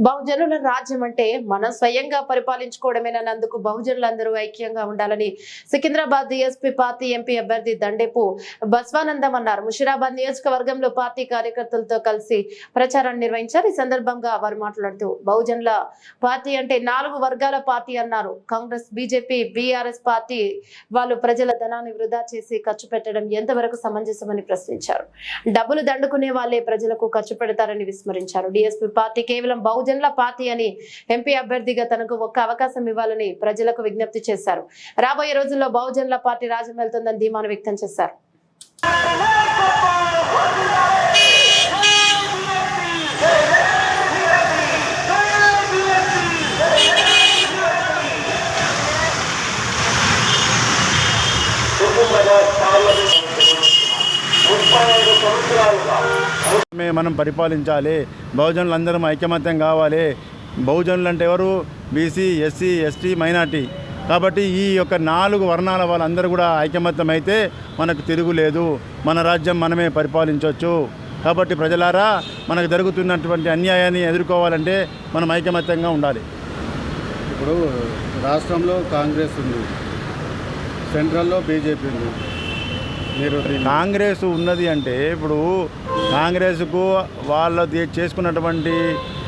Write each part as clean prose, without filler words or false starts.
బహుజనుల రాజ్యం అంటే మనం స్వయంగా పరిపాలించుకోవడమేనందుకు బహుజనులందరూ ఐక్యంగా ఉండాలని సికింద్రాబాద్ డిఎస్పీ పార్టీ ఎంపీ అభ్యర్థి దండేపు బస్వానందం అన్నారు. ముషిరాబాద్ నియోజకవర్గంలో పార్టీ కార్యకర్తలతో కలిసి ప్రచారాన్ని నిర్వహించారు. ఈ సందర్భంగా వారు మాట్లాడుతూ బహుజనుల పార్టీ అంటే 4 వర్గాల పార్టీ అన్నారు. కాంగ్రెస్, బీజేపీ, బీఆర్ఎస్ పార్టీ వాళ్ళు ప్రజల ధనాన్ని వృధా చేసి ఖర్చు పెట్టడం ఎంతవరకు సమంజసమని ప్రశ్నించారు. డబ్బులు దండుకునే వాళ్ళే ప్రజలకు ఖర్చు పెడతారని విస్మరించారు. డిఎస్పీ పార్టీ కేవలం బహుజనుల పార్టీ అని ఎంపీ అభ్యర్థిగా తనకు ఒక్క అవకాశం ఇవ్వాలని ప్రజలకు విజ్ఞప్తి చేశారు. రాబోయే రోజుల్లో బహుజనుల పార్టీ రాజ్యం వెళ్తుందని ధీమాను వ్యక్తం చేశారు. మనం పరిపాలించాలి, బహుజనులందరం ఐకమత్యం కావాలి. బహుజనులు అంటే ఎవరు? BC, SC, ST, minority. కాబట్టి ఈ యొక్క 4 వర్ణాల వాళ్ళందరూ కూడా ఐకమత్యం అయితే మనకు తిరుగులేదు. మన రాజ్యం మనమే పరిపాలించవచ్చు. కాబట్టి ప్రజలారా, మనకు జరుగుతున్నటువంటి అన్యాయాన్ని ఎదుర్కోవాలంటే మనం ఐకమత్యంగా ఉండాలి. ఇప్పుడు రాష్ట్రంలో కాంగ్రెస్ ఉంది, సెంట్రల్లో బీజేపీ ఉంది. కాంగ్రెస్ ఉన్నది అంటే ఇప్పుడు కాంగ్రెస్కు వాళ్ళు చేసుకున్నటువంటి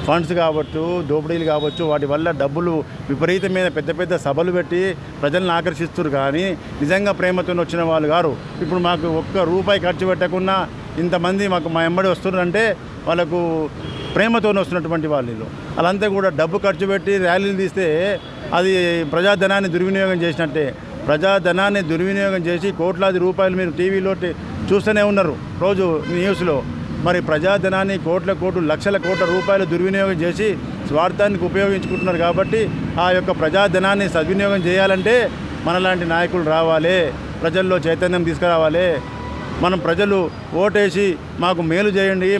ఫండ్స్ కావచ్చు, దోపిడీలు కావచ్చు, వాటి వల్ల డబ్బులు విపరీతమైన పెద్ద పెద్ద సభలు పెట్టి ప్రజలను ఆకర్షిస్తారు. కానీ నిజంగా ప్రేమతో వచ్చిన వాళ్ళు గారు. ఇప్పుడు మాకు ఒక్క రూపాయి ఖర్చు పెట్టకుండా ఇంతమంది మా ఎంబడి వస్తున్నారంటే వాళ్ళకు ప్రేమతో వస్తున్నటువంటి వాళ్ళు. వాళ్ళంతా కూడా డబ్బు ఖర్చు పెట్టి ర్యాలీలు తీస్తే అది ప్రజాధనాన్ని దుర్వినియోగం చేసినట్టే. ప్రజాధనాన్ని దుర్వినియోగం చేసి కోట్లాది రూపాయలు మీరు టీవీలో చూస్తూనే ఉన్నారు రోజు న్యూస్లో. మరి ప్రజాధనాన్ని లక్షల కోట్ల రూపాయలు దుర్వినియోగం చేసి స్వార్థానికి ఉపయోగించుకుంటున్నారు. కాబట్టి ఆ యొక్క ప్రజాధనాన్ని సద్వినియోగం చేయాలంటే మనలాంటి నాయకులు రావాలి, ప్రజల్లో చైతన్యం తీసుకురావాలి. మనం ప్రజలు ఓటేసి మాకు మేలు చేయండి,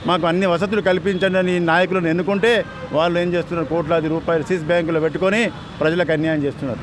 మాకు అన్ని వసతులు కల్పించండి అని నాయకులను ఎన్నుకుంటే వాళ్ళు ఏం చేస్తున్నారు? కోట్లాది రూపాయలు సీస్ బ్యాంకులో పెట్టుకొని ప్రజలకు అన్యాయం చేస్తున్నారు.